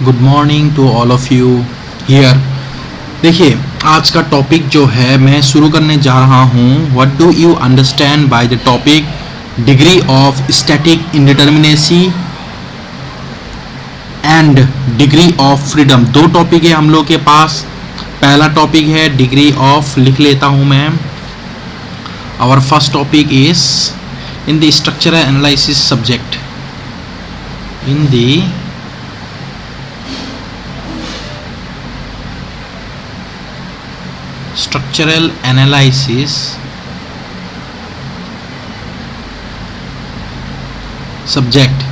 Good morning to all of you here. देखिए, आज का टॉपिक जो है मैं शुरू करने जा रहा हूँ। What do you understand by the topic degree of static indeterminacy and degree of freedom. दो टॉपिक है हम लोग के पास। पहला टॉपिक है डिग्री ऑफ, लिख लेता हूँ मैं। Our first topic is in the structural analysis subject. In the structural analysis subject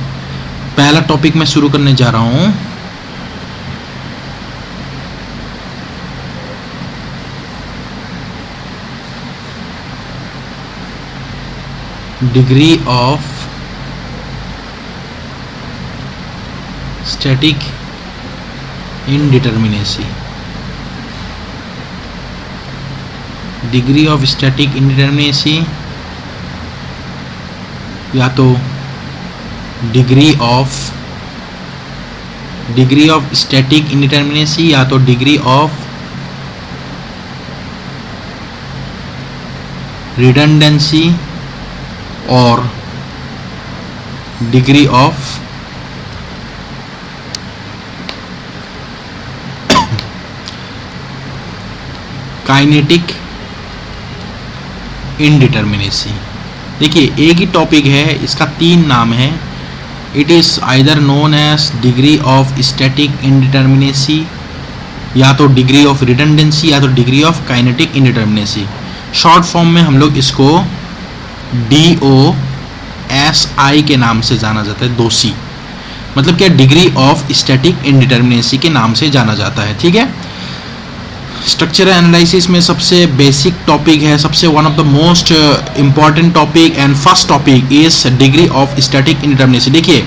पहला टॉपिक मैं शुरू करने जा रहा हूं। Degree of static indeterminacy. Degree of static indeterminacy या तो डिग्री ऑफ स्टैटिक इंडिटर्मिनेसी या तो डिग्री ऑफ रिडंडेंसी और डिग्री ऑफ काइनेटिक इंडिटर्मिनेसी। देखिए, एक ही टॉपिक है, इसका तीन नाम है। It is either known as degree of static indeterminacy, या तो डिग्री ऑफ रिडंडेंसी, या तो degree of kinetic indeterminacy. Short form में हम लोग इसको DOSI के नाम से जाना जाता है। दोसी मतलब क्या, डिग्री ऑफ स्टैटिक इंडिटर्मिनेसी के नाम से जाना जाता है। ठीक है। स्ट्रक्चरल एनालिसिस में सबसे बेसिक टॉपिक है, सबसे one of the most important topic and first topic is degree of static indeterminacy. देखिए,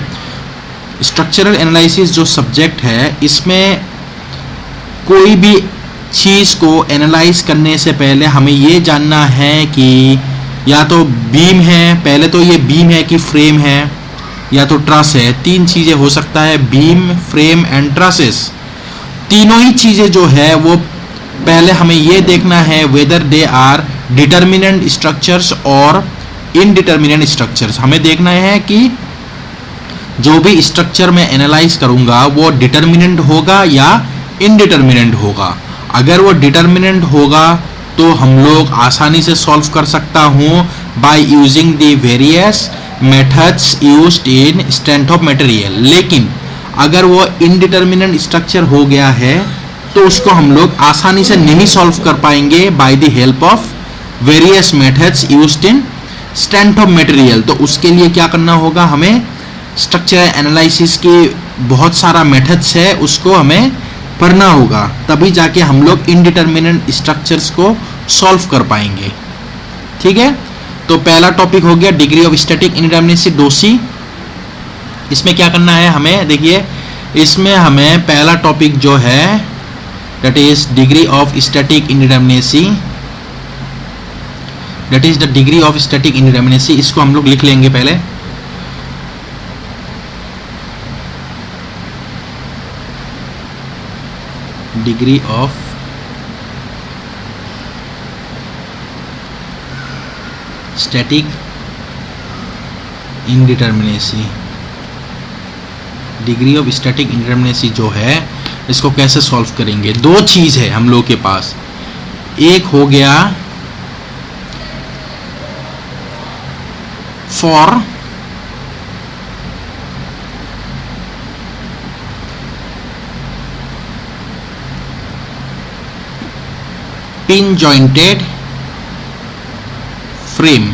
स्ट्रक्चरल एनालिसिस जो सब्जेक्ट है, इसमें कोई भी चीज़ को एनालाइज करने से पहले हमें ये जानना है कि या तो बीम है, पहले तो ये बीम है कि फ्रेम है, या तो ट्रस है। तीन चीज़ें हो सकता है, बीम, फ्रेम एंड ट्रसेस। तीनों ही चीज़ें जो है वो पहले हमें ये देखना है whether they are determinant structures और इनडिटर्मिनेंट स्ट्रक्चर्स। हमें देखना है कि जो भी स्ट्रक्चर मैं एनालाइज करूंगा वो डिटर्मिनेंट होगा या इनडिटर्मिनेंट होगा। अगर वो डिटर्मिनेंट होगा तो हम लोग आसानी से सॉल्व कर सकता हूँ by using the various methods used in strength of material. लेकिन अगर वो इनडिटर्मिनेंट स्ट्रक्चर हो गया है तो उसको हम लोग आसानी से नहीं सॉल्व कर पाएंगे by the help of various methods used in strength of material. तो उसके लिए क्या करना होगा, हमें स्ट्रक्चरल एनालिसिस के बहुत सारा मेथड्स है, उसको हमें पढ़ना होगा, तभी जाके हम लोग इनडिटर्मिनेंट स्ट्रक्चर्स को सॉल्व कर पाएंगे। ठीक है। तो पहला टॉपिक हो गया degree of static indeterminacy, DOSI. इसमें क्या करना है हमें, देखिए, इसमें हमें पहला टॉपिक जो है that is degree of static indeterminacy, that is the degree of static indeterminacy। इसको हम लोग लिख लेंगे पहले। Degree of static indeterminacy. Degree of static indeterminacy जो है, इसको कैसे सॉल्व करेंगे। दो चीज है हम लोग के पास। एक हो गया for pin jointed frame.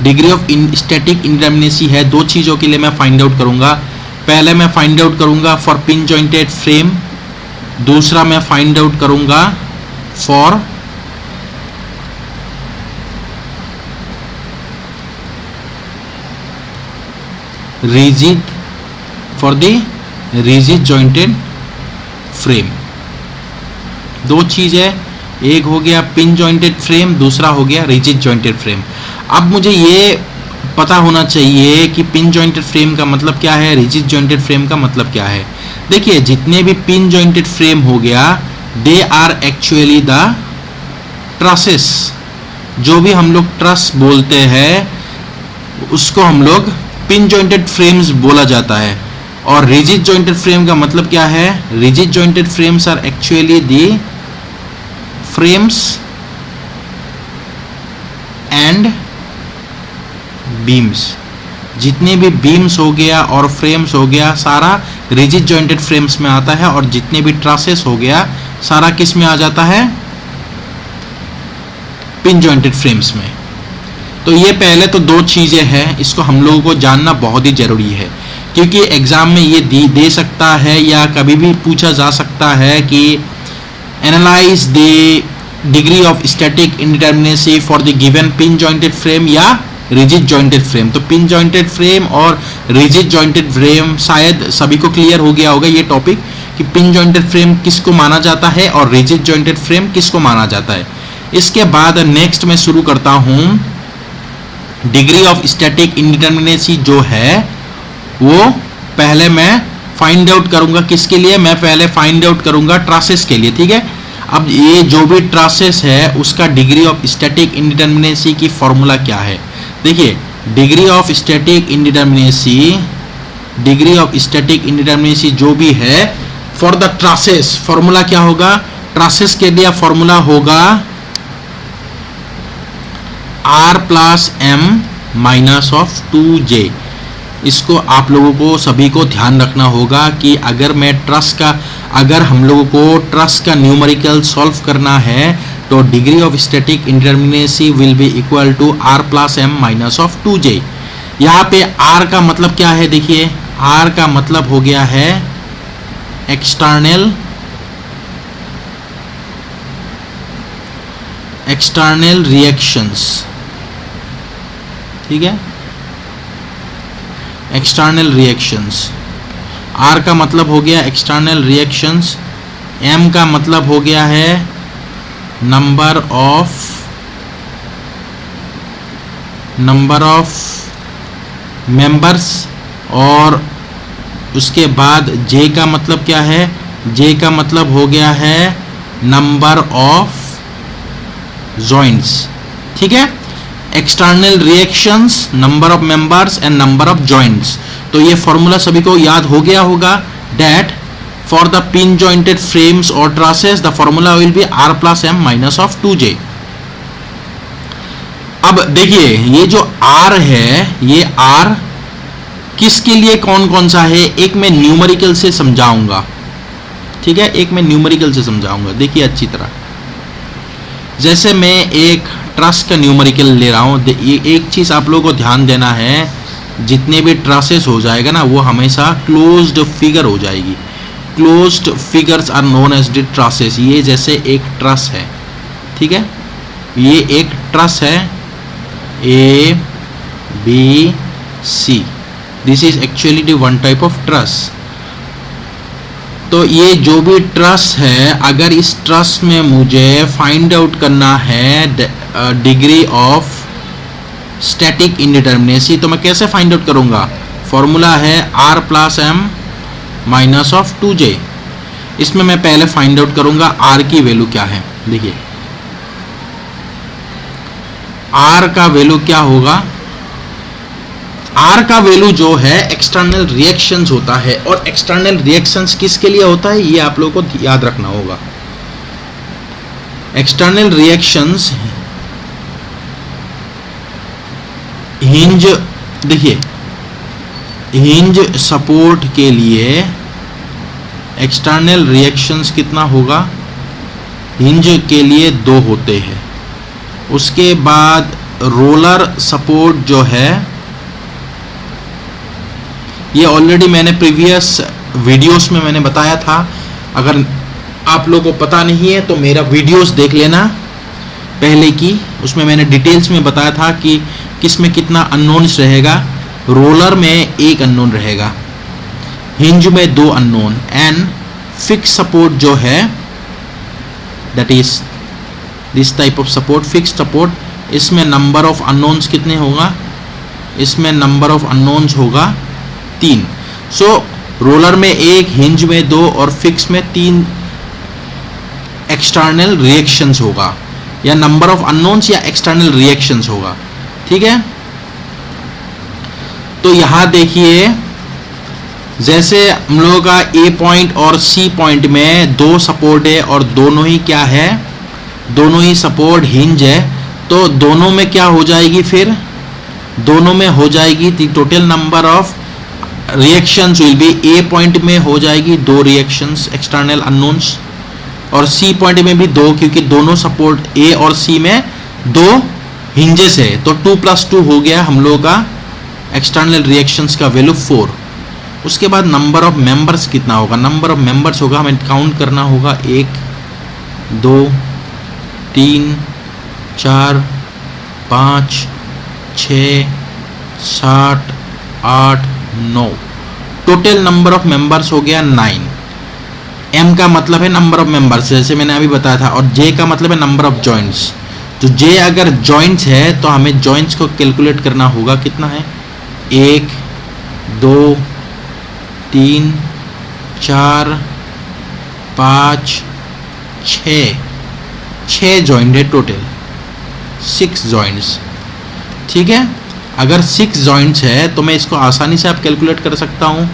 Degree of static indeterminacy है, दो चीजों के लिए मैं फाइंड आउट करूंगा। पहले मैं फाइंड आउट करूंगा फॉर पिन जॉइंटेड फ्रेम, दूसरा मैं फाइंड आउट करूंगा for rigid, for the rigid jointed frame. दो चीज है, एक हो गया पिन जॉइंटेड फ्रेम, दूसरा हो गया रिजिड जॉइंटेड फ्रेम। अब मुझे ये पता होना चाहिए कि पिन जॉइंटेड फ्रेम का मतलब क्या है, रिजिड जॉइंटेड फ्रेम का मतलब क्या है। देखिए जितने भी पिन जॉइंटेड फ्रेम हो गया, they are actually the trusses. जो भी हम लोग ट्रस बोलते हैं उसको हम लोग पिन जॉइंटेड फ्रेम्स बोला जाता है। और रिजिड जॉइंटेड फ्रेम का मतलब क्या है, rigid jointed frames are actually the frames and beams. जितने भी बीम्स हो गया और फ्रेम्स हो गया सारा रिजिड जॉइंटेड फ्रेम्स में आता है, और जितने भी ट्रसेस हो गया सारा किस में आ जाता है, पिन जॉइंटेड फ्रेम्स में। तो ये पहले तो दो चीजें हैं, इसको हम लोगों को जानना बहुत ही जरूरी है, क्योंकि एग्जाम में ये दे सकता है या कभी भी पूछा जा सकता है कि analyse the degree of static indeterminacy for the given pin jointed frame या रिजिड जॉइंटेड फ्रेम। तो पिन जॉइंटेड फ्रेम और रिजिड जॉइंटेड फ्रेम शायद सभी को क्लियर हो गया होगा ये टॉपिक, कि पिन जॉइंटेड फ्रेम किसको माना जाता है और रिजिड जॉइंटेड फ्रेम किसको माना जाता है। इसके बाद नेक्स्ट मैं शुरू करता हूं डिग्री ऑफ स्टैटिक इंडिटरमिनेसी जो है वो पहले मैं फाइंड आउट करूंगा। किसके लिए? मैं पहले फाइंड आउट करूंगा ट्रासेस के लिए, ठीक है। अब ये जो भी ट्रासेस है उसका डिग्री ऑफ स्टैटिक इंडिटरमिनेसी की फॉर्मूला क्या है। देखिए degree of static indeterminacy, degree of static indeterminacy जो भी है फॉर द ट्रासेस, फॉर्मूला क्या होगा, ट्रासेस के लिए फॉर्मूला होगा r plus m minus of 2j। इसको आप लोगों को सभी को ध्यान रखना होगा कि अगर मैं ट्रस का, अगर हम लोगों को ट्रस का न्यूमेरिकल सॉल्व करना है तो degree of static indeterminacy will be equal to r plus m minus of 2j। यहाँ पे r का मतलब क्या है, देखिए r का मतलब हो गया है एक्सटर्नल रिएक्शंस, ठीक है, एक्सटर्नल रिएक्शंस। R का मतलब हो गया एक्सटर्नल रिएक्शंस, M का मतलब हो गया है नंबर ऑफ मेंबर्स, और उसके बाद J का मतलब क्या है, J का मतलब हो गया है नंबर ऑफ जॉइंट्स, ठीक है। External reactions, number of members and number of joints. तो ये फॉर्मूला सभी को याद हो गया होगा, that for the pin jointed frames और trusses the formula will be r plus m minus of 2j। अब देखिए ये जो r है, ये r किसके लिए कौन कौन सा है, एक मैं न्यूमेरिकल से समझाऊंगा, ठीक है, एक मैं न्यूमेरिकल से समझाऊंगा। देखिए अच्छी तरह, जैसे मैं एक ट्रस का न्यूमेरिकल ले रहा हूं, ये एक चीज आप लोगों को ध्यान देना है, जितने भी ट्रसेस हो जाएगा ना वो हमेशा क्लोज्ड फिगर हो जाएगी। Closed figures are known as the trusses. ये जैसे एक ट्रस है, ठीक है, ये एक ट्रस है A B C, this is actually the one type of truss. तो ये जो भी ट्रस है, अगर इस ट्रस में मुझे फाइंड आउट करना है डिग्री ऑफ स्टैटिक इंडिटरमिनेसी, तो मैं कैसे फाइंड आउट करूंगा, फॉर्मूला है r plus m minus of 2j। इसमें मैं पहले फाइंड आउट करूंगा r की वैल्यू क्या है। देखिए r का वैल्यू क्या होगा, R का वैल्यू जो है एक्सटर्नल रिएक्शंस होता है, और एक्सटर्नल रिएक्शंस किसके लिए होता है ये आप लोगों को याद रखना होगा। एक्सटर्नल रिएक्शंस हिंज, देखिए हिंज सपोर्ट के लिए एक्सटर्नल रिएक्शंस कितना होगा, हिंज के लिए 2 होते हैं। उसके बाद रोलर सपोर्ट जो है, ये ऑलरेडी मैंने प्रीवियस वीडियोस में मैंने बताया था, अगर आप लोगों को पता नहीं है तो मेरा वीडियोस देख लेना पहले की, उसमें मैंने डिटेल्स में बताया था कि किस में कितना अननोन्स रहेगा। रोलर में 1 अननोन रहेगा, हिंज में 2 अननोन, एंड फिक्स सपोर्ट जो है that is this type of support, fix support, इसमें नंबर ऑफ अननोन्स कितने होगा, इसमें नंबर ऑफ अननोन्स होगा 3। सो रोलर में 1, हिंज में 2 और फिक्स में 3 एक्सटर्नल रिएक्शंस होगा, या नंबर ऑफ अननोन्स या एक्सटर्नल रिएक्शंस होगा, ठीक है। तो यहां देखिए जैसे हम लोगों का ए पॉइंट और सी पॉइंट में 2 सपोर्ट है और दोनों ही क्या है, दोनों ही सपोर्ट हिंज है, तो दोनों में क्या हो जाएगी, फिर दोनों में हो जाएगी the total number of reactions will be, A point में हो जाएगी 2 रिएक्शंस एक्सटर्नल अननोन्स, और सी पॉइंट में भी 2, क्योंकि दोनों सपोर्ट ए और सी में 2 हिंजेस है, तो 2 + 2 हो गया हम लोगों का एक्सटर्नल रिएक्शंस का वैल्यू 4। उसके बाद नंबर ऑफ मेंबर्स कितना होगा, नंबर ऑफ मेंबर्स होगा, हमें काउंट करना होगा 1 2 3 4 5 6 7 8 9, टोटल नंबर ऑफ मेंबर्स हो गया 9। एम का मतलब है नंबर ऑफ मेंबर्स, जैसे मैंने अभी बताया था, और जे का मतलब है नंबर ऑफ जॉइंट्स। तो जे अगर जॉइंट्स है तो हमें जॉइंट्स को कैलकुलेट करना होगा, कितना है 1 2 3 4 5 6 जॉइंट है टोटल, 6 जॉइंट्स, ठीक है। अगर 6 जॉइंट्स है तो मैं इसको आसानी से आप कैलकुलेट कर सकता हूँ,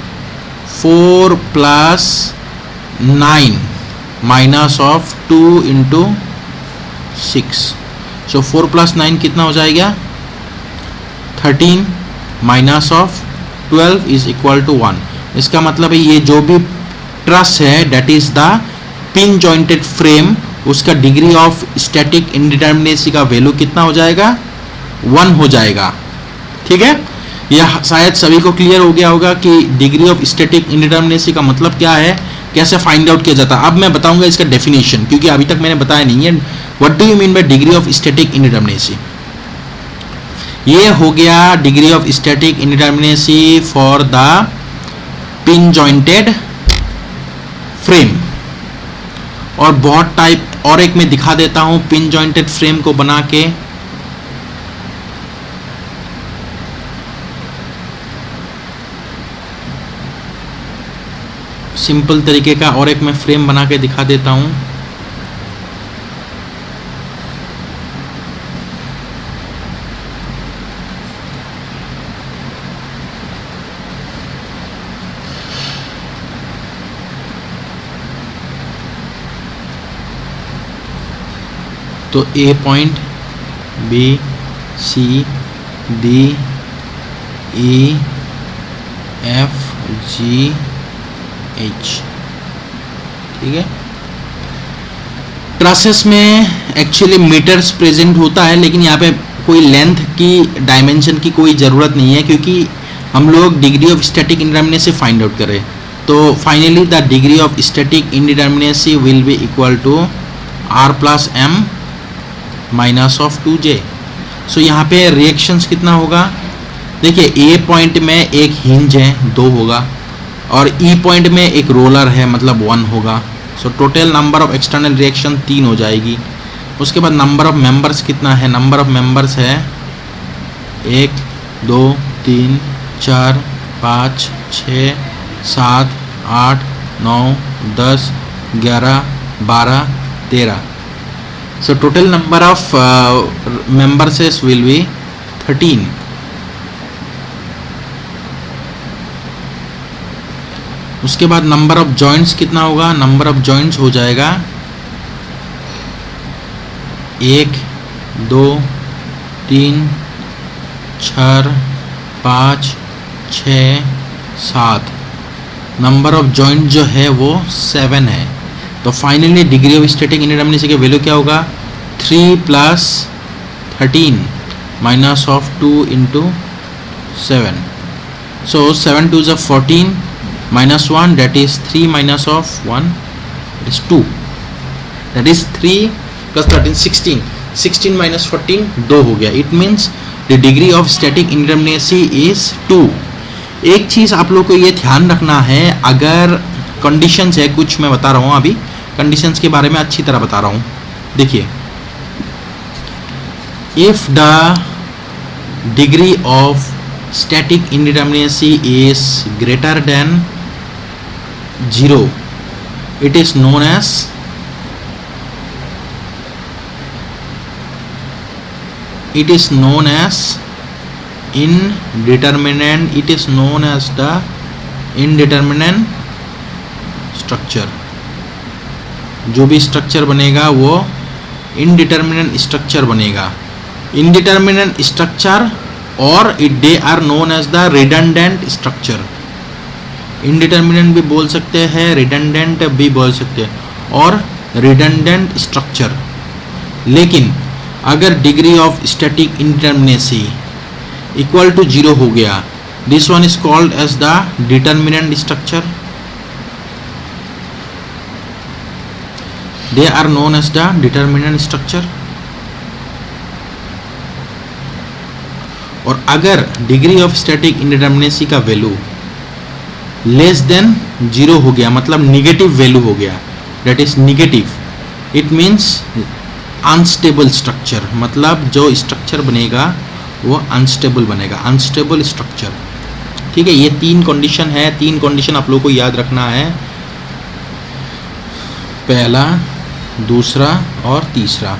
4 + 9 माइनस ऑफ 2 × 6, सो 4 + 9 कितना हो जाएगा 13 minus of 12 is equal to 1। इसका मतलब है ये जो भी ट्रस है that is the pin jointed frame, उसका डिग्री ऑफ स्टैटिक इंडिटरमिनेसी का वैल्यू कितना हो जाएगा 1 हो जाएगा, ठीक है। यह शायद सभी को क्लियर हो गया होगा कि डिग्री ऑफ स्टैटिक इंडिटरमिनेसी का मतलब क्या है, कैसे फाइंड आउट किया जाता है। अब मैं बताऊंगा इसका डेफिनेशन, क्योंकि अभी तक मैंने बताया नहीं है। What do you mean by degree of static indeterminacy. ये हो गया degree of static indeterminacy for the pin jointed frame. और बहुत टाइप और एक मैं दिखा देता हूं पिन जॉइंटेड फ्रेम को बना के। सिंपल तरीके का और एक मैं फ्रेम बना के दिखा देता हूं। तो ए पॉइंट, बी, सी, डी, ई, एफ, जी, एच, ठीक है। ट्रसेस में एक्चुअली मीटर्स प्रेजेंट होता है, लेकिन यहाँ पे कोई लेंथ की डायमेंशन की कोई ज़रूरत नहीं है, क्योंकि हम लोग degree of static indeterminacy find out करें। तो finally the degree of static indeterminacy will be equal to r + m minus of 2j। So यहाँ पे रिएक्शंस कितना होगा, देखिए ए पॉइंट में एक हिंज है 2 होगा, और ई पॉइंट में एक रोलर है मतलब 1 होगा। So total number of external reaction 3 हो जाएगी। उसके बाद नंबर ऑफ मेंबर्स कितना है, नंबर ऑफ मेंबर्स है 1 2 3 4 5 6 7 8 9 10 11 12 13। So total number of members will be 13. उसके बाद नंबर ऑफ जॉइंट्स कितना होगा, नंबर ऑफ जॉइंट्स हो जाएगा 1 2 3 4 5 6 7। नंबर ऑफ जॉइंट जो है वो 7 है। तो finally degree of static indeterminacy का वैल्यू क्या होगा, 3 + 13 minus of 2 × 7। So 7 2 = 14 minus 1, that is 3 minus of 1 is 2, that is 3 + 13 16, 16 minus 14 2 हो गया। It means the degree of static indeterminacy is 2। एक चीज़ आप लोग को ये ध्यान रखना है, अगर कंडीशंस है कुछ, मैं बता रहा हूँ अभी कंडीशंस के बारे में अच्छी तरह बता रहा हूँ। देखिए, if the degree of static indeterminacy is greater than 0, it is known as indeterminate. It is known as the indeterminate structure. जो भी स्ट्रक्चर बनेगा वो इनडिटर्मिनेंट स्ट्रक्चर बनेगा. इनडिटर्मिनेंट स्ट्रक्चर और they are known as the redundant structure. Indeterminant भी बोल सकते हैं, रिडंडेंट भी बोल सकते हैं, और रिडंडेंट स्ट्रक्चर. लेकिन अगर degree of static indeterminacy equal to 0 हो गया, this one is called as the determinant structure. They are known as the determinant structure. और अगर डिग्री ऑफ स्टैटिक इंडिटर्मिनेसी का वैल्यू लेस देन 0 हो गया, मतलब निगेटिव वैल्यू हो गया, that is negative, it means unstable structure. मतलब जो स्ट्रक्चर बनेगा वो अनस्टेबल बनेगा, अनस्टेबल स्ट्रक्चर. ठीक है, ये 3 कंडीशन है. 3 कंडीशन आप लोगों को याद रखना है, पहला, दूसरा और तीसरा.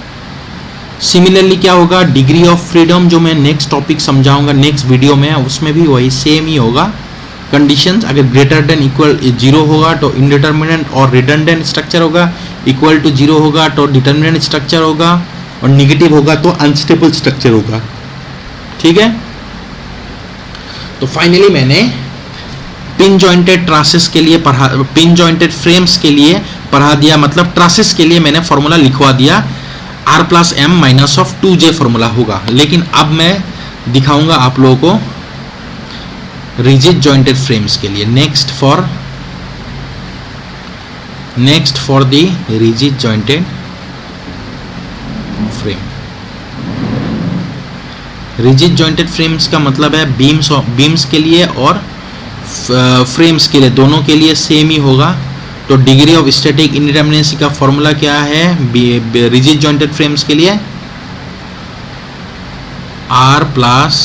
सिमिलरली क्या होगा, डिग्री ऑफ फ्रीडम जो मैं नेक्स्ट टॉपिक समझाऊंगा नेक्स्ट वीडियो में, उसमें भी वही सेम ही होगा. कंडीशंस अगर ग्रेटर देन इक्वल 0 होगा तो इनडिटर्मिनेंट और रिडंडेंट स्ट्रक्चर होगा, इक्वल टू 0 होगा तो डिटर्मिनेंट स्ट्रक्चर होगा, और निगेटिव होगा तो अनस्टेबल स्ट्रक्चर होगा. ठीक है, तो फाइनली मैंने पिन जॉइंटेड ट्रासेस के लिए पढ़ा, पिन जॉइंटेड फ्रेम्स के लिए पढ़ा दिया. मतलब ट्रासेस के लिए मैंने फॉर्मूला लिखवा दिया, r plus M minus of 2j formula होगा. लेकिन अब मैं दिखाऊंगा आप लोगों को रिजिड जॉइंटेड फ्रेम्स के लिए. Next for the rigid jointed frame. Rigid jointed frames का मतलब है बीम्स के लिए और फ्रेम्स के लिए, दोनों के लिए सेम ही होगा. तो डिग्री ऑफ स्टैटिक इंडिटर्मिनेसी का फॉर्मूला क्या है रिजिड जॉइंटेड फ्रेम्स के लिए, r plus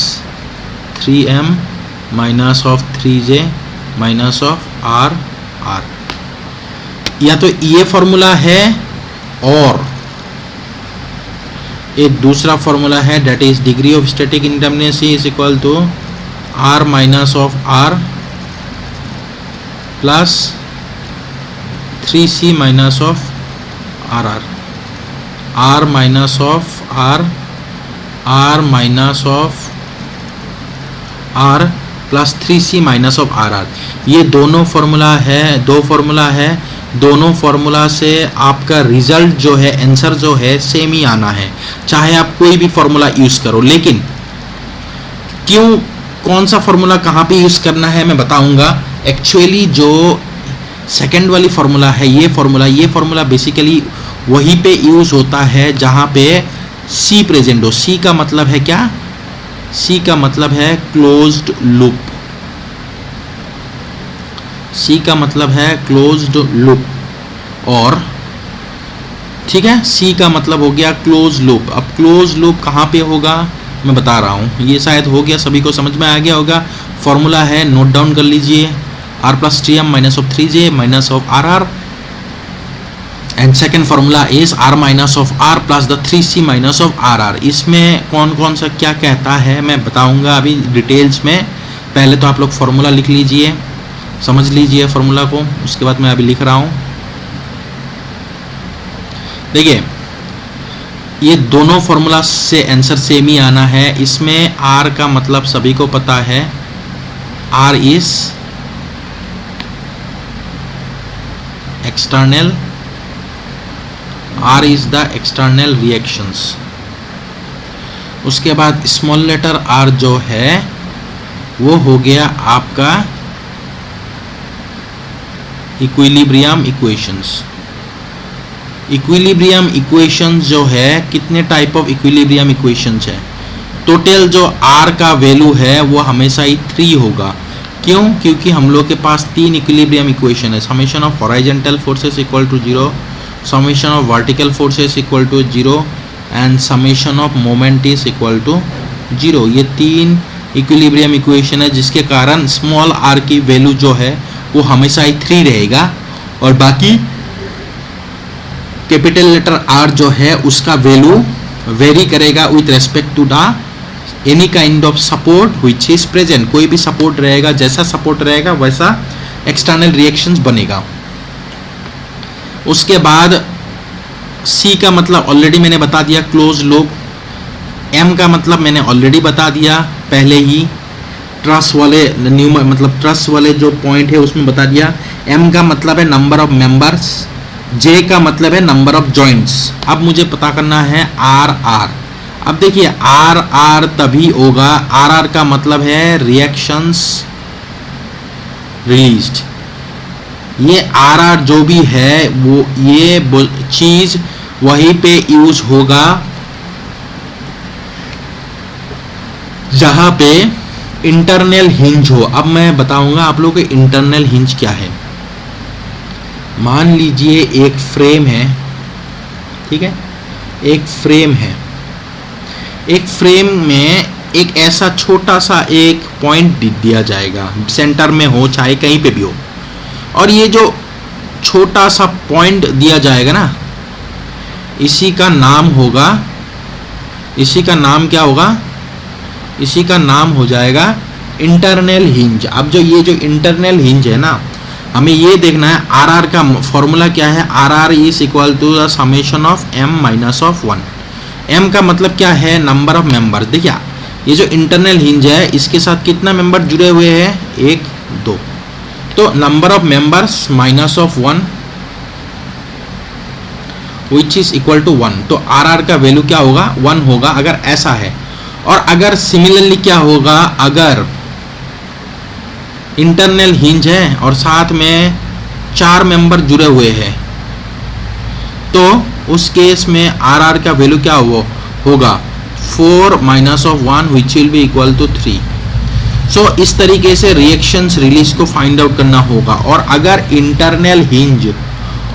3m minus of 3j minus of r. या तो ये फॉर्मूला है और एक दूसरा फॉर्मूला है, that is degree of static indeterminacy is equal to r minus of r plus 3c minus of r minus of r minus of r plus 3c minus of r. ये दोनों formula है, दो formula है. दोनों formula से आपका result जो है, आंसर जो है, सेम ही आना है, चाहे आप कोई भी फॉर्मूला यूज करो. लेकिन क्यों, कौन सा फॉर्मूला कहाँ पे यूज करना है मैं बताऊंगा. एक्चुअली जो सेकेंड वाली फॉर्मूला है, ये फॉर्मूला बेसिकली वहीं पे यूज होता है जहाँ पे C प्रेजेंट हो. C का मतलब है क्या, C का मतलब है क्लोज्ड लूप. C का मतलब है क्लोज्ड लूप. और ठीक है, C का मतलब हो गया क्लोज लूप. अब क्लोज लूप कहाँ पे होगा मैं बता रहा हूँ. ये शायद हो गया, सभी को समझ में आ गया होगा. फॉर्मूला है, नोट डाउन कर लीजिए, r plus 3m minus of 3j minus of r. And second formula is r minus of r plus the 3c minus of r. इसमें कौन कौन सा क्या कहता है मैं बताऊंगा अभी डिटेल्स में. पहले तो आप लोग फॉर्मूला लिख लीजिए, समझ लीजिए फॉर्मूला को, उसके बाद मैं अभी लिख रहा हूँ. देखिए, ये दोनों फॉर्मूला से आंसर सेम ही आना है. इसमें r का मतलब सभी को पता है, r is external, R is the external reactions. उसके बाद स्मॉल लेटर r जो है वो हो गया आपका इक्विलिब्रियम इक्वेशंस. इक्विलिब्रियम इक्वेशंस जो है, कितने टाइप ऑफ इक्विलिब्रियम इक्वेशंस है. टोटल जो r का वैल्यू है वो हमेशा ही 3 होगा. क्यों, क्योंकि हम लोग के पास 3 इक्विलिब्रियम इक्वेशन है. Summation of horizontal forces equal to 0, summation of vertical forces equal to 0 and summation of moment is equal to 0. ये 3 इक्विलिब्रियम इक्वेशन है, जिसके कारण स्मॉल आर की वैल्यू जो है वो हमेशा ही 3 रहेगा और बाकी कैपिटल लेटर आर जो है उसका वैल्यू वेरी करेगा with respect to the any kind of support which is present. कोई भी सपोर्ट रहेगा, जैसा सपोर्ट रहेगा वैसा एक्सटर्नल रिएक्शंस बनेगा। उसके बाद सी का मतलब ऑलरेडी मैंने बता दिया, क्लोज लूप। एम का मतलब मैंने ऑलरेडी बता दिया पहले ही, ट्रस वाले मतलब ट्रस वाले जो पॉइंट है उसमें बता दिया। एम का मतलब है नंबर ऑफ मेंबर्स, जे का मतलब है नंबर ऑफ जॉइंट्स। अब मुझे पता करना है आर आर। अब देखिए आर आर तभी होगा, आर आर का मतलब है रिएक्शंस रिलीज्ड। ये आर आर जो भी है वो ये चीज वहीं पे यूज होगा जहां पे इंटरनल हिंज हो। अब मैं बताऊंगा आप लोगों को इंटरनल हिंज क्या है। मान लीजिए एक फ्रेम है, ठीक है, एक फ्रेम है, एक फ्रेम में एक ऐसा छोटा सा एक पॉइंट दिया जाएगा, सेंटर में हो चाहे कहीं पे भी हो, और ये जो छोटा सा पॉइंट दिया जाएगा ना, इसी का नाम होगा, इसी का नाम क्या होगा, इसी का नाम हो जाएगा इंटरनल हिंज। अब जो ये जो इंटरनल हिंज है ना, हमें ये देखना है आर आर का फॉर्मूला क्या है। R R is equal to the summation of M minus of 1। M का मतलब क्या है, नंबर ऑफ मेंबर्स। देखिए ये जो इंटरनल हिंज है इसके साथ कितना मेंबर जुड़े हुए हैं, 1 2, तो number of members minus of 1 which is equal to 1। तो आर आर का वैल्यू क्या होगा, 1 होगा अगर ऐसा है। और अगर सिमिलरली क्या होगा, अगर इंटरनल हिंज है और साथ में 4 मेंबर जुड़े हुए हैं, तो उस केस में आर आर का वैल्यू क्या होगा 4 minus of 1 which will be equal to 3। So इस तरीके से रिएक्शंस रिलीज को फाइंड आउट करना होगा। और अगर इंटरनल हिंज,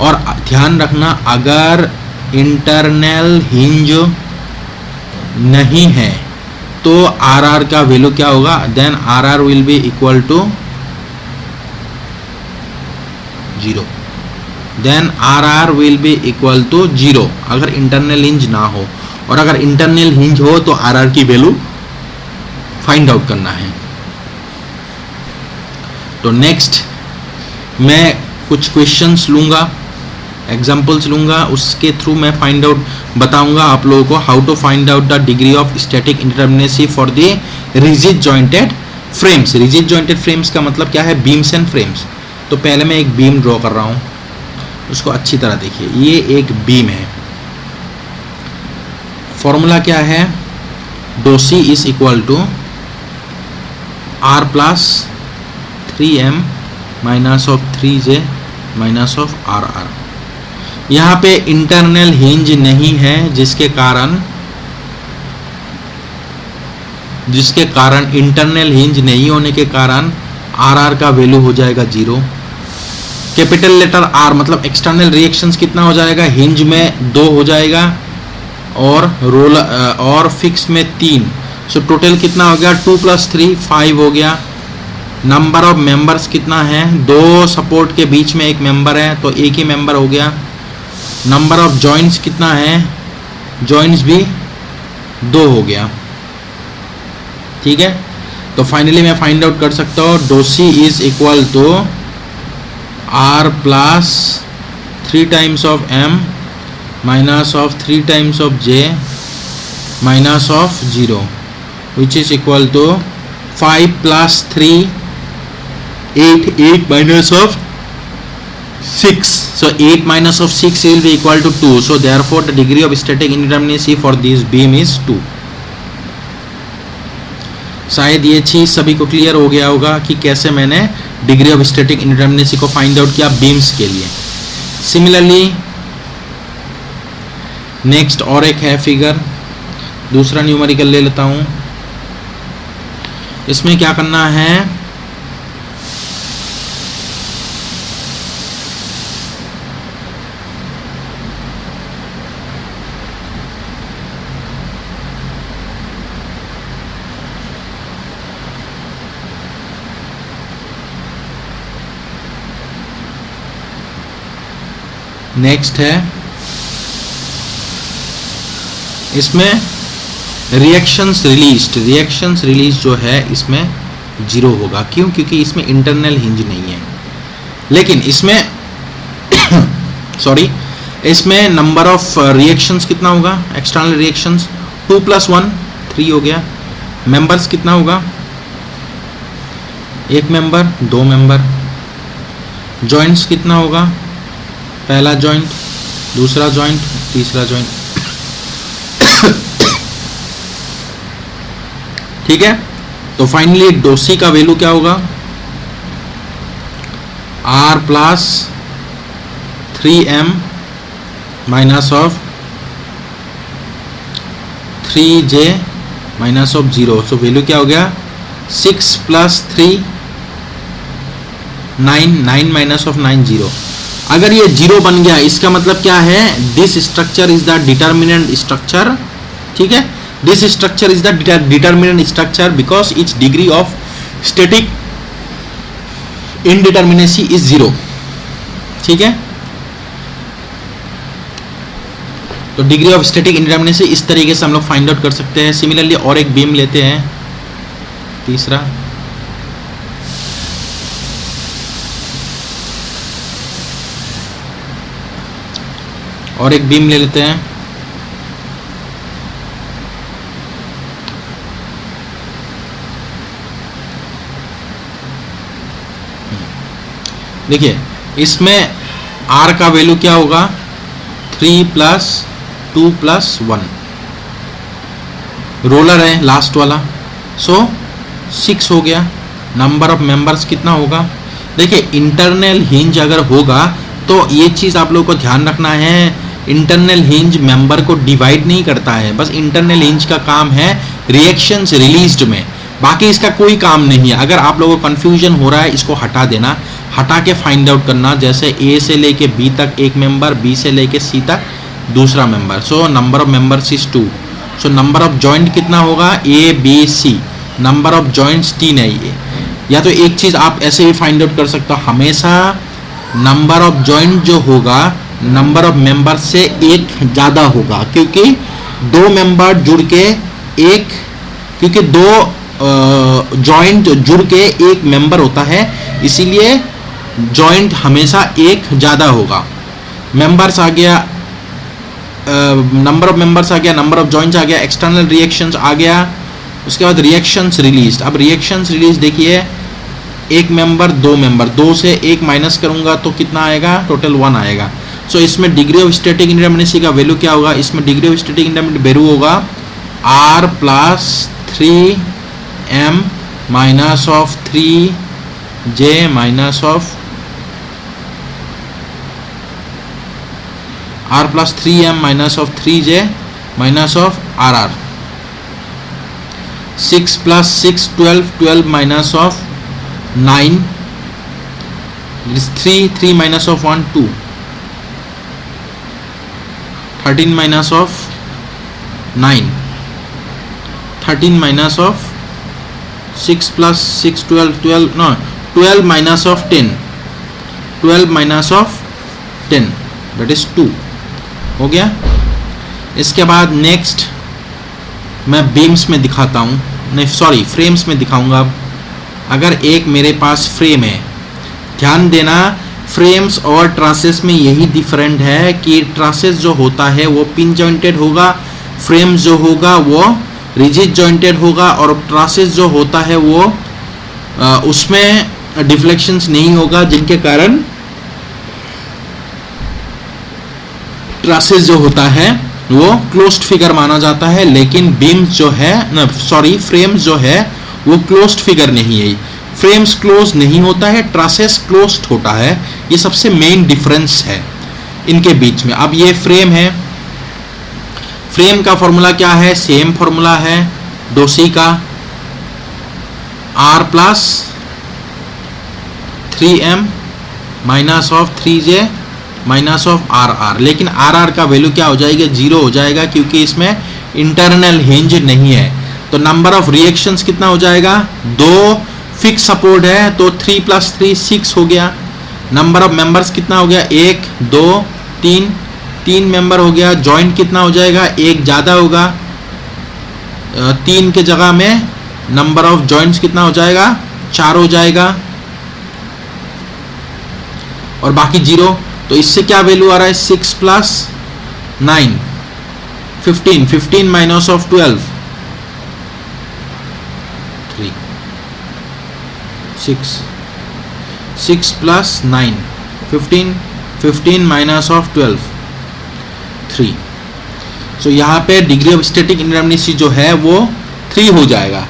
और ध्यान रखना अगर इंटरनल हिंज नहीं है तो आर आर का वैल्यू क्या होगा, then R R will be equal to 0। Then R R will be equal to 0 अगर इंटरनल हिंज ना हो। और अगर इंटरनल हिंज हो तो आर आर की वैल्यू फाइंड आउट करना है। तो नेक्स्ट मैं कुछ क्वेश्चंस लूंगा, एग्जाम्पल्स लूंगा, उसके थ्रू मैं फाइंड आउट बताऊंगा आप लोगों को how to find out the degree of static indeterminacy for the rigid jointed frames. Rigid jointed frames का मतलब क्या है, बीम्स एंड फ्रेम्स। तो पहले मैं एक बीम ड्रॉ कर रहा हूं, उसको अच्छी तरह देखिए। ये एक बीम है, फॉर्मूला क्या है, DOSI is equal to R plus 3m minus of 3j minus of R R. यहाँ पे इंटरनल हिंज नहीं है, जिसके कारण इंटरनल हिंज नहीं होने के कारण आर आर का वैल्यू हो जाएगा 0। कैपिटल लेटर आर मतलब एक्सटर्नल रिएक्शंस कितना हो जाएगा, हिंज में 2 हो जाएगा और रोलर और फिक्स में 3। सो टोटल कितना हो गया, 2 + 3 5 हो गया। नंबर ऑफ मेंबर्स कितना है, 2 सपोर्ट के बीच में एक मेंबर है तो एक ही मेंबर हो गया। नंबर ऑफ जॉइंट्स कितना है, जॉइंट्स भी 2 हो गया, ठीक है। तो फाइनली मैं फाइंड आउट कर सकता हूँ DOSI is equal to R plus 3 times of M minus of 3 times of J minus of 0 which is equal to 5 + 3 8 minus of 6. So 8 minus of 6 will be equal to 2. So therefore the degree of static indeterminacy for this beam is 2. शायद ये चीज सभी को clear हो गया होगा कि कैसे मैंने डिग्री ऑफ स्टैटिक इंडिटरमिनेसी को फाइंड आउट किया बीम्स के लिए। सिमिलरली नेक्स्ट और एक है फिगर, दूसरा न्यूमेरिकल ले लेता हूं। इसमें क्या करना है, नेक्स्ट है इसमें रिएक्शंस रिलीज जो है इसमें 0 होगा। क्यों? क्योंकि इसमें इंटरनल हिंज नहीं है। लेकिन इसमें सॉरी इसमें नंबर ऑफ रिएक्शंस कितना होगा? एक्सटर्नल रिएक्शंस 2 + 1 3 हो गया। मेंबर्स कितना होगा? 1 मेंबर 2 मेंबर। जॉइंट्स कितना होगा? पहला जॉइंट, दूसरा जॉइंट, तीसरा जॉइंट। ठीक है, तो फाइनली डोसी का वैल्यू क्या होगा? R + 3m - 3j - 0। So value क्या हो गया? 6 + 3 9 9 - 0। अगर ये 0 बन गया इसका मतलब क्या है? This structure is the determinant structure. ठीक है, this structure is the determinant structure because it's degree of static indeterminacy is 0। ठीक है, तो डिग्री ऑफ स्टैटिक इनडिटर्मिनेसी इस तरीके से हम लोग फाइंड आउट कर सकते हैं। सिमिलरली और एक बीम लेते हैं, तीसरा। और एक बीम ले लेते हैं। देखिए इसमें R का वैल्यू क्या होगा? 3 + 2 + 1। रोलर है लास्ट वाला, सो 6 हो गया। नंबर ऑफ मेंबर्स कितना होगा? देखिए इंटरनल हिंज अगर होगा तो ये चीज़ आप लोगों को ध्यान रखना है, इंटरनल हिंज मेंबर को डिवाइड नहीं करता है। बस इंटरनल हिंज का काम है रिएक्शंस रिलीज्ड में, बाकी इसका कोई काम नहीं है। अगर आप लोगों को कंफ्यूजन हो रहा है इसको हटा देना, हटा के फाइंड आउट करना। जैसे A से लेके B तक एक मेंबर, B से लेके C तक दूसरा member. So number of members is 2। So number of joint कितना होगा? A B C। Number of joints 3 है ये। या तो एक चीज़ आप ऐसे भी फाइंड आउट कर सकते हो, हमेशा नंबर ऑफ जॉइंट जो होगा नंबर ऑफ मेंबर से एक ज़्यादा होगा, क्योंकि 2 मेंबर जुड़ के एक, क्योंकि 2 जॉइंट जुड़ के एक मेंबर होता है, इसीलिए जॉइंट हमेशा एक ज़्यादा होगा। मेंबर्स आ गया, नंबर ऑफ मेंबर्स आ गया, नंबर ऑफ जॉइंट्स आ गया, एक्सटर्नल रिएक्शंस आ गया। उसके बाद रिएक्शंस रिलीज। अब रिएक्शंस रिलीज देखिए, एक मेंबर 2 मेंबर, 2 से 1 माइनस करूंगा तो कितना आएगा? टोटल 1 आएगा। सो इसमें डिग्री ऑफ स्टैटिक इंडिटरमिनेसी का वैल्यू क्या होगा? इसमें degree of static indeterminacy value होगा R + 3m - 3j R + 3m - 3j - RR। 6 + 6 12 12 - 9 3 3 - 1 2 13 - 9 13 - 6 + 6 12 12 no 12 - 10 12 - 10 that is 2 हो गया। इसके बाद नेक्स्ट मैं बीम्स में दिखाता हूँ, नहीं सॉरी फ्रेम्स में दिखाऊंगा। अगर एक मेरे पास फ्रेम है, ध्यान देना फ्रेम्स और ट्रासेस में यही डिफरेंट है कि ट्रासेस जो होता है वो पिन जॉइंटेड होगा, फ्रेम जो होगा वो रिजिड जॉइंटेड होगा, और ट्रासेस जो होता है वो उसमें डिफ्लेक्शंस नहीं होगा, जिनके कारण ट्रासेस जो होता है वो क्लोज्ड फिगर माना जाता है। लेकिन बीम्स जो है फ्रेम्स जो है वो क्लोज्ड फिगर नहीं है। फ्रेम्स क्लोज नहीं होता है, ट्रासेस क्लोज्ड होता है। ये सबसे मेन डिफरेंस है इनके बीच में। अब ये फ्रेम है, फ्रेम का फॉर्मूला क्या है? सेम फॉर्मूला है डोसी का, R + 3m - 3j - RR। लेकिन RR का वैल्यू क्या हो जाएगा? 0 हो जाएगा, क्योंकि इसमें इंटरनल हिंज नहीं है। तो नंबर ऑफ रिएक्शंस कितना हो जाएगा? 2 फिक्स सपोर्ट है तो 3 + 3 6 हो गया। नंबर ऑफ मेंबर्स कितना हो गया? 1 2 तीन मेंबर हो गया, जॉइंट कितना हो जाएगा, एक ज़्यादा होगा, 3 के जगह में नंबर ऑफ जॉइंट्स कितना हो जाएगा, 4 हो जाएगा, और बाकी 0। तो इससे क्या वैल्यू आ रहा है, 6 plus 9 15, 15 minus of 12 3, 6 plus 9 15, 15 minus of 12 3। सो यहाँ पे डिग्री ऑफ स्टैटिक इंडिटरमिनेसी जो है वो 3 हो जाएगा।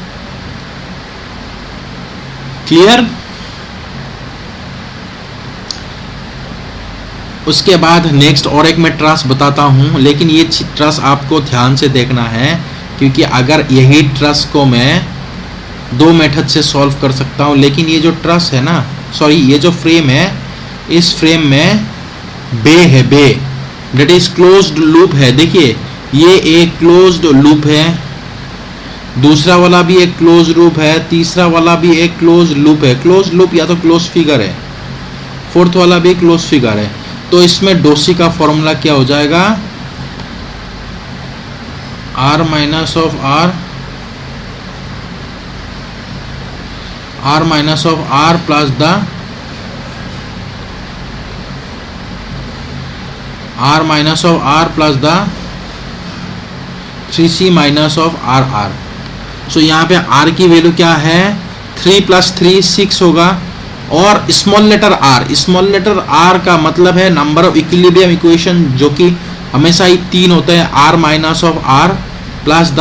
क्लियर? उसके बाद नेक्स्ट और एक मैं ट्रस बताता हूँ, लेकिन ये ट्रस आपको ध्यान से देखना है, क्योंकि अगर यही ट्रस को मैं 2 मेथड से सॉल्व कर सकता हूँ, लेकिन ये जो ट्रस है ना, सॉरी ये जो फ्रेम है, इस फ्रेम में बे है, बे डेट इज क्लोज्ड लूप है। देखिए ये एक क्लोज्ड लूप है, दूसरा वाला भी एक क्लोज लूप है, तीसरा वाला भी एक क्लोज लूप है। क्लोज लूप या तो क्लोज फिगर है, फोर्थ वाला भी क्लोज फिगर है। तो इसमें डोसी का फॉर्मूला क्या हो जाएगा, r minus of r, r minus of r plus the r minus of r plus the 3c minus of r। सो यहाँ पे r की वैल्यू क्या है, 3 प्लस 3 6 होगा, और स्मॉल लेटर r का मतलब है नंबर ऑफ इक्विलिब्रियम इक्वेशन, जो कि हमेशा ही 3 होते हैं, r minus of r plus the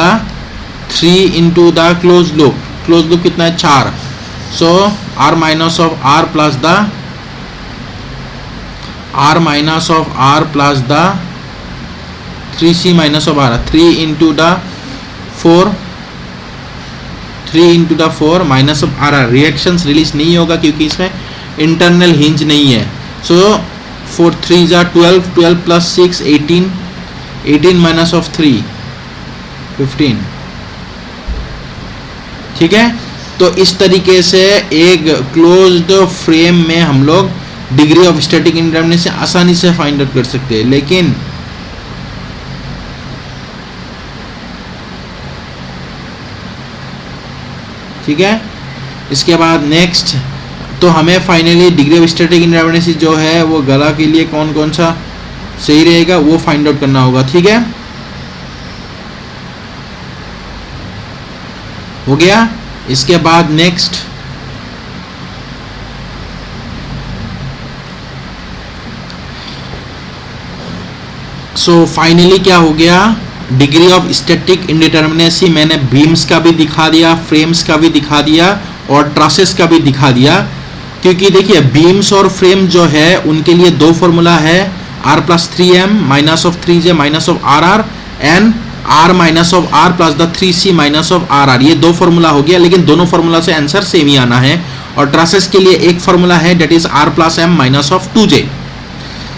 3 into the close loop कितना है, 4। सो r minus of r plus the r minus of r plus the 3c minus of r, 3 into the 4 minus of r। Reactions release नहीं होगा क्योंकि इसमें internal hinge नहीं है। सो 4 3 जा 12, 12 plus 6 18, 18 minus of 3 15। ठीक है, तो इस तरीके से एक क्लोज्ड फ्रेम में हम लोग डिग्री ऑफ स्टैटिक इंडिटरमिनेसी आसानी से फाइंड आउट कर सकते हैं। लेकिन ठीक है, इसके बाद नेक्स्ट तो हमें finally degree of static indeterminacy जो है वो गला के लिए कौन कौन सा सही रहेगा वो फाइंड आउट करना होगा। ठीक है, हो गया। इसके बाद नेक्स्ट सो फाइनली क्या हो गया, डिग्री ऑफ स्टैटिक इंडिटरमिनेसी मैंने बीम्स का भी दिखा दिया, फ्रेम्स का भी दिखा दिया, और ट्रसेस का भी दिखा दिया। क्योंकि देखिए बीम्स और फ्रेम जो है उनके लिए 2 फॉर्मूला है, r plus 3m minus of 3j minus of rr and r minus of r plus the 3c minus of rr। ये 2 फॉर्मूला हो गया, लेकिन दोनों फॉर्मूला से आंसर सेम ही आना है। और ट्रसेस के लिए एक फॉर्मूला है, that is r plus m minus of 2j।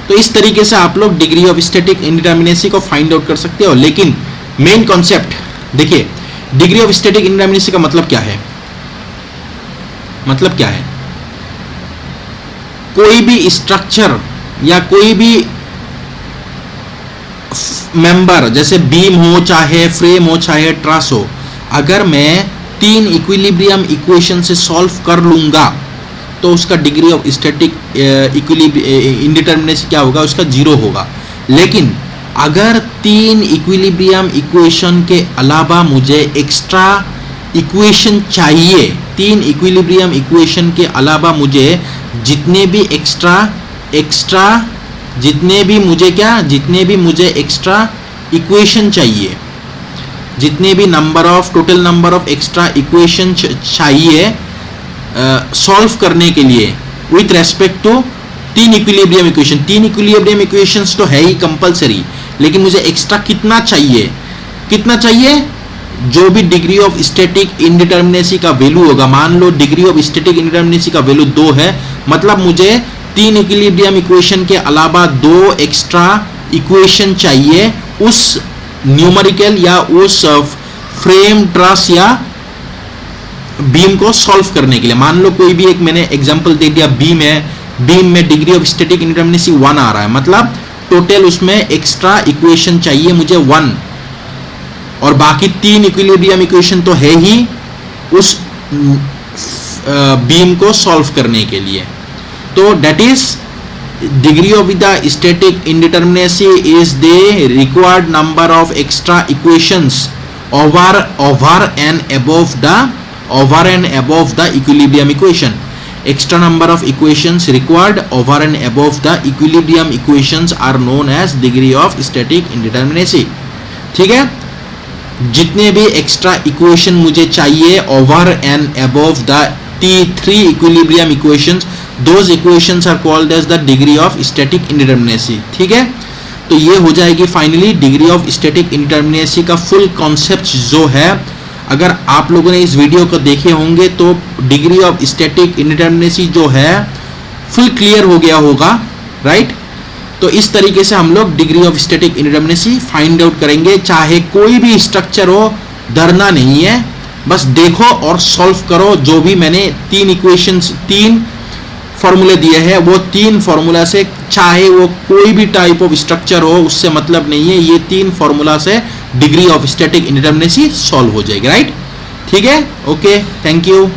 तो इस तरीके से आप लोग डिग्री ऑफ स्टैटिक इंडिटरमिनेसी को फाइंड आउट कर सकते हो। लेकिन मेन कॉन्सेप्ट देखिए, डिग्री ऑफ स्टैटिक इंडिटरमिनेसी का मतलब क्या है, मतलब क्या है, कोई भी स्ट्रक्चर या कोई भी मेंबर जैसे बीम हो, चाहे फ्रेम हो, चाहे ट्रस हो, अगर मैं 3 इक्विलिब्रियम इक्वेशन से सॉल्व कर लूंगा तो उसका डिग्री ऑफ स्टैटिक इंडिटरमिनेसी क्या होगा, उसका 0 होगा। लेकिन अगर 3 इक्विलिब्रियम इक्वेशन के अलावा मुझे एक्स्ट्रा इक्वेशन चाहिए, 3 इक्विलिब्रियम इक्वेशन के अलावा मुझे जितने भी जितने भी मुझे एक्स्ट्रा इक्वेशन चाहिए, जितने भी total number of extra equation चाहिए सॉल्व करने के लिए with respect to 3 equilibrium equation. 3 equilibrium equations तो है ही कंपलसरी, लेकिन मुझे एक्स्ट्रा कितना चाहिए, जो भी डिग्री ऑफ स्टैटिक इंडिटरमिनेसी का वैल्यू होगा। मान लो डिग्री ऑफ स्टैटिक इंडिटरमिनेसी का वैल्यू 2 है, मतलब मुझे 3 इक्विलिब्रियम इक्वेशन के अलावा 2 एक्स्ट्रा इक्वेशन चाहिए उस न्यूमेरिकल या उस फ्रेम, ट्रस या बीम को सॉल्व करने के लिए। मान लो कोई भी एक मैंने एग्जांपल दे दिया, बीम है, बीम में डिग्री ऑफ स्टैटिक इंडिटरमिनेसी 1 आ रहा है, मतलब टोटल उसमें एक्स्ट्रा इक्वेशन चाहिए मुझे 1, और बाकी 3 इक्विलिब्रियम इक्वेशन तो है ही उस बीम को सॉल्व करने के लिए। तो that is degree of the static indeterminacy is the required number of extra equations over and above the equilibrium equation. Extra number of equations required over and above the equilibrium equations are known as degree of static indeterminacy. ठीक है, जितने भी extra equation मुझे चाहिए over and above the T3 equilibrium equations, those equations are called as the degree of static indeterminacy. ठीक है, तो ये हो जाएगी finally degree of static indeterminacy का फुल कॉन्सेप्ट जो है। अगर आप लोगों ने इस वीडियो को देखे होंगे तो डिग्री ऑफ स्टैटिक इंडिटरमिनेसी जो है फुल क्लियर हो गया होगा, राइट। तो इस तरीके से हम लोग degree of static indeterminacy find out करेंगे, चाहे कोई भी स्ट्रक्चर हो, डरना नहीं है, बस देखो और सॉल्व करो। जो भी मैंने 3 इक्वेशंस 3 फॉर्मूले दिए हैं वो 3 फॉर्मूला से, चाहे वो कोई भी टाइप ऑफ स्ट्रक्चर हो, उससे मतलब नहीं है, ये 3 फॉर्मूला से degree of static indeterminacy solve हो जाएगी, राइट। ठीक है, ओके, थैंक यू।